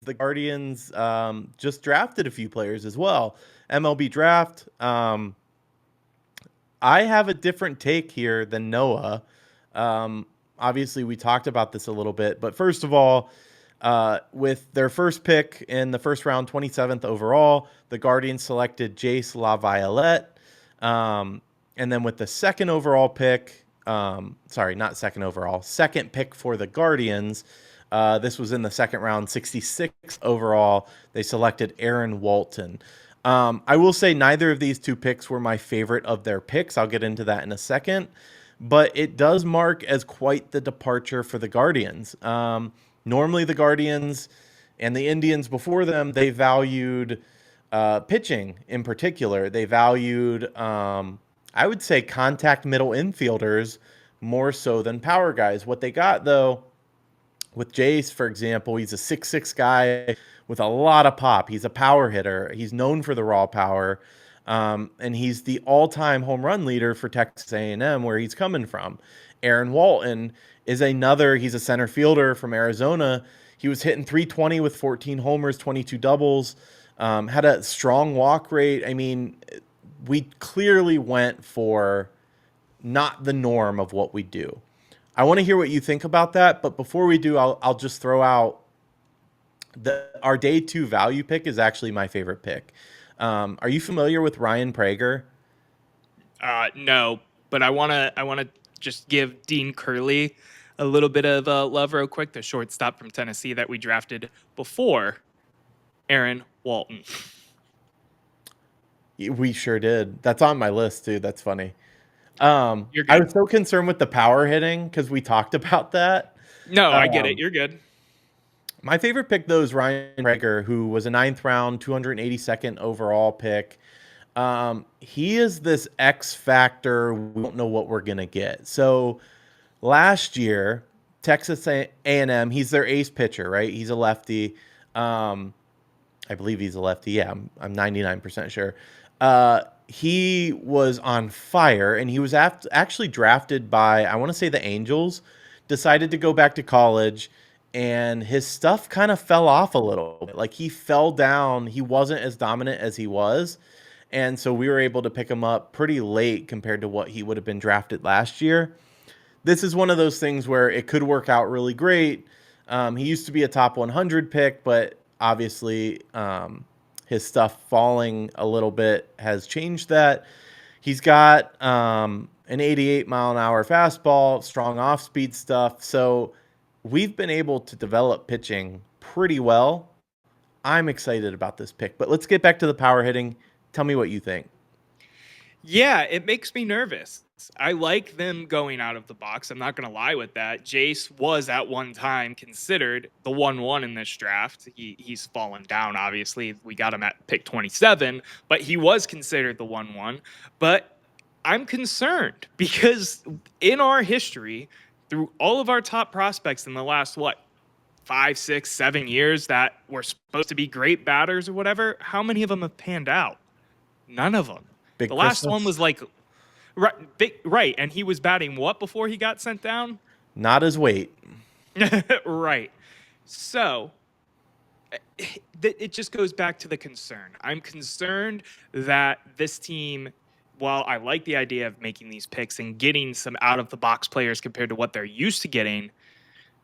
the Guardians just drafted a few players as well. MLB draft. I have a different take here than Noah. Um, Obviously, we talked about this a little bit, but first of all, with their first pick in the first round, 27th overall, the Guardians selected Jace LaViolette. And then with the second overall pick, sorry, not second overall, second pick for the Guardians, this was in the second round, 66th overall, they selected Aaron Walton. I will say neither of these two picks were my favorite of their picks. I'll get into that in a second. But it does mark as quite the departure for the Guardians. Normally, the Guardians and the Indians before them, they valued pitching in particular. They valued, I would say, contact middle infielders more so than power guys. What they got, though, with Jace, for example, he's a 6'6" guy with a lot of pop. He's a power hitter. He's known for the raw power. And he's the all-time home run leader for Texas A&M, where he's coming from. Aaron Walton is another. He's a center fielder from Arizona. He was hitting 320 with 14 homers, 22 doubles, had a strong walk rate. I mean, we clearly went for not the norm of what we do. I want to hear what you think about that, but before we do, I'll just throw out our day two value pick is actually my favorite pick. Are you familiar with Ryan Prager? No, but I wanna just give Dean Curley a little bit of love real quick, the shortstop from Tennessee that we drafted before Aaron Walton. We sure did. That's on my list too. That's funny. You're I good. was so concerned with the power hitting because we talked about that. No, I get it. Um, You're good. my favorite pick though is Ryan Prager, who was a ninth round, 282nd overall pick. He is this X factor. We don't know what we're gonna get. So last year, Texas A&M, he's their ace pitcher, right? He's a lefty. I believe he's a lefty. Yeah, I'm 99% sure. He was on fire, and he was actually drafted by, I want to say, the Angels. Decided to go back to college, and his stuff kind of fell off a little bit. Like he fell down. He wasn't as dominant as he was. And so we were able to pick him up pretty late compared to what he would have been drafted last year. This is one of those things where it could work out really great. He used to be a top 100 pick, but obviously his stuff falling a little bit has changed that. He's got an 88-mile-an-hour fastball, strong off-speed stuff. So we've been able to develop pitching pretty well. I'm excited about this pick, but let's get back to the power hitting. Tell me what you think. Yeah, it makes me nervous. I like them going out of the box. I'm not going to lie with that. Jace was at one time considered the 1-1 in this draft. He's fallen down, obviously. We got him at pick 27, but he was considered the 1-1. But I'm concerned because in our history, through all of our top prospects in the last, 5, 6, 7 years that were supposed to be great batters or whatever, how many of them have panned out? None of them. Big The last one Christmas? was like right, and he was batting what before he got sent down? Not his weight. Right. So it just goes back to the concern. I'm concerned that this team, while I like the idea of making these picks and getting some out of the box players compared to what they're used to getting,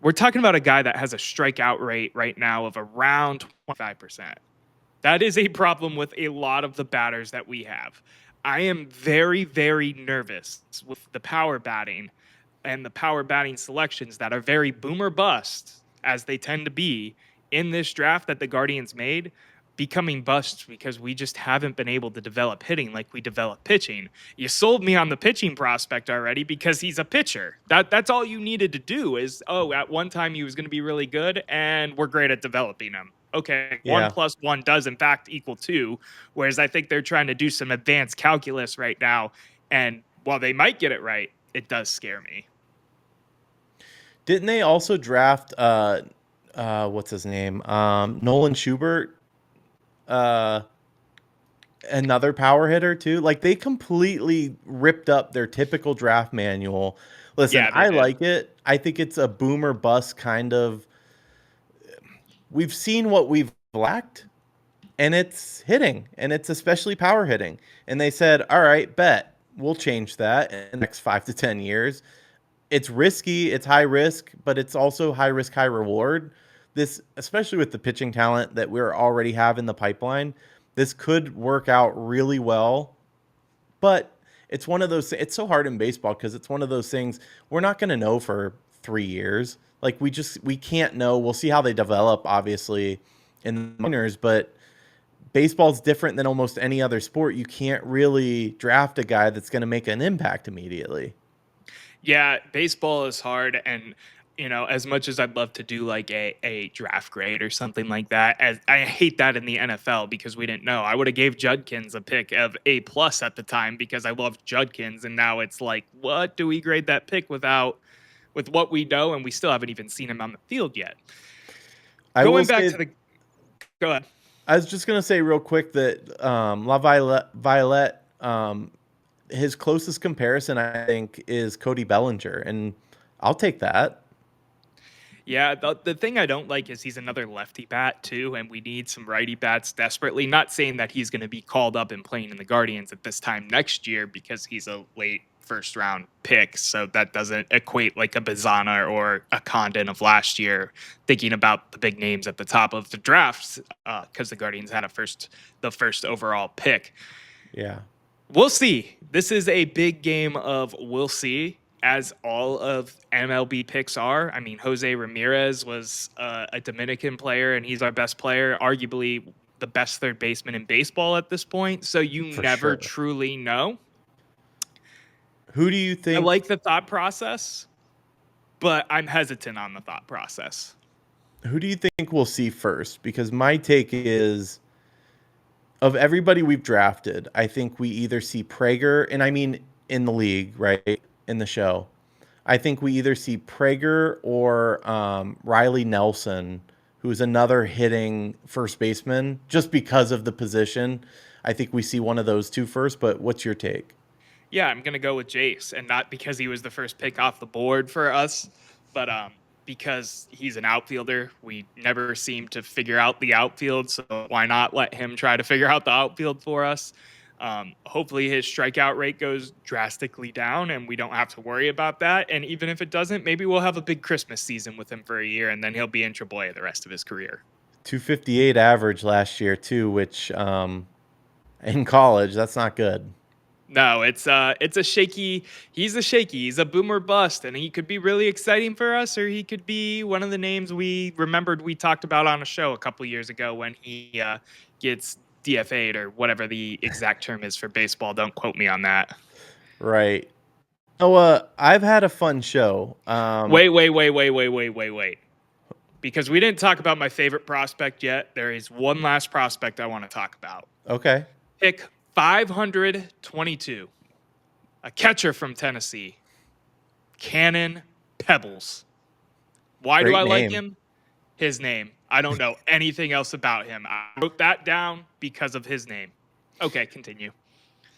we're talking about a guy that has a strikeout rate right now of around 25%. That is a problem with a lot of the batters that we have. I am very, very nervous with the power batting and the power batting selections that are very boomer bust, as they tend to be in this draft that the Guardians made, becoming busts because we just haven't been able to develop hitting like we develop pitching. You sold me on the pitching prospect already because he's a pitcher. That's all you needed to do is, at one time he was going to be really good and we're great at developing him. Okay, one Yeah. plus one does in fact equal two, whereas I think they're trying to do some advanced calculus right now. And while they might get it right, it does scare me. Didn't they also draft what's his name? Nolan Schubert, uh another power hitter too. Like they completely ripped up their typical draft manual. Listen, Yeah, they I did. like it. I think it's a boomer bust kind of we've seen what we've lacked, and it's hitting, and it's especially power hitting. And they said, all right, bet we'll change that in the next 5 to 10 years. It's risky, it's high risk, but it's also high risk, high reward. This, especially with the pitching talent that we're already have in the pipeline, this could work out really well. But it's one of those, it's so hard in baseball because it's one of those things we're not going to know for 3 years. Like we can't know. We'll see how they develop, obviously, in the minors, but baseball's different than almost any other sport. You can't really draft a guy that's going to make an impact immediately. Yeah, baseball is hard, and as much as I'd love to do like a draft grade or something like that, as I hate that in the NFL because we didn't know. I would have gave Judkins a pick of A+ at the time because I loved Judkins, and now it's like, what do we grade that pick with what we know, and we still haven't even seen him on the field yet. I will Going back say, to the Go ahead. I was just gonna say real quick that LaViolette, his closest comparison, I think, is Cody Bellinger, and I'll take that. Yeah, the thing I don't like is he's another lefty bat too, and we need some righty bats desperately. Not saying that he's going to be called up and playing in the Guardians at this time next year because he's a late first round pick, so that doesn't equate like a Bazana or a Condon of last year. Thinking about the big names at the top of the drafts, because the Guardians had the first overall pick. Yeah. We'll see. This is a big game of we'll see, as all of MLB picks are. I mean, Jose Ramirez was a Dominican player, and he's our best player, arguably the best third baseman in baseball at this point. So you For never sure. truly know. Who do you I think? like the thought process, but I'm hesitant on the thought process. Who do you think we'll see first? Because my take is, of everybody we've drafted, I think we either see Prager, and I mean in the league, right? In the show. I think we either see Prager or Riley Nelson, who's another hitting first baseman, just because of the position. I think we see one of those two first, but what's your take? Yeah, I'm going to go with Jace, and not because he was the first pick off the board for us, but because he's an outfielder. We never seem to figure out the outfield, so why not let him try to figure out the outfield for us? Hopefully his strikeout rate goes drastically down and we don't have to worry about that. And even if it doesn't, maybe we'll have a big Christmas season with him for a year, and then he'll be in AAA the rest of his career. 258 average last year too, which in college, that's not good. No, it's a shaky. He's a shaky. He's a boomer bust, and he could be really exciting for us, or he could be one of the names we remembered we talked about on a show a couple years ago when he gets DFA'd or whatever the exact term is for baseball. Don't quote me on that. Right. Oh, I've had a fun show. Wait. Because we didn't talk about my favorite prospect yet. There is one last prospect I want to talk about. Okay. Pick 522, a catcher from Tennessee, Cannon Pebbles. Why Great do I like name. him? His name. I don't know anything else about him. I wrote that down because of his name. Okay, continue.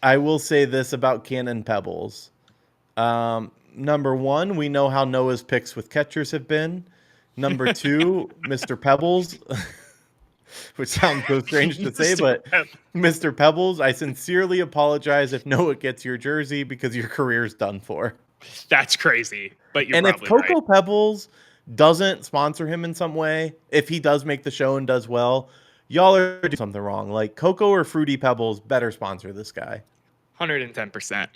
I will say this about Cannon Pebbles. Number one, we know how Noah's picks with catchers have been. Number two, Mr. Pebbles, which sounds so strange to say, but Mr. Pebbles, I sincerely apologize if Noah gets your jersey because your career's done for. That's crazy, but you're And if probably Coco right. Pebbles doesn't sponsor him in some way, if he does make the show and does well, y'all are doing something wrong. Like Coco or Fruity Pebbles better sponsor this guy. 110%.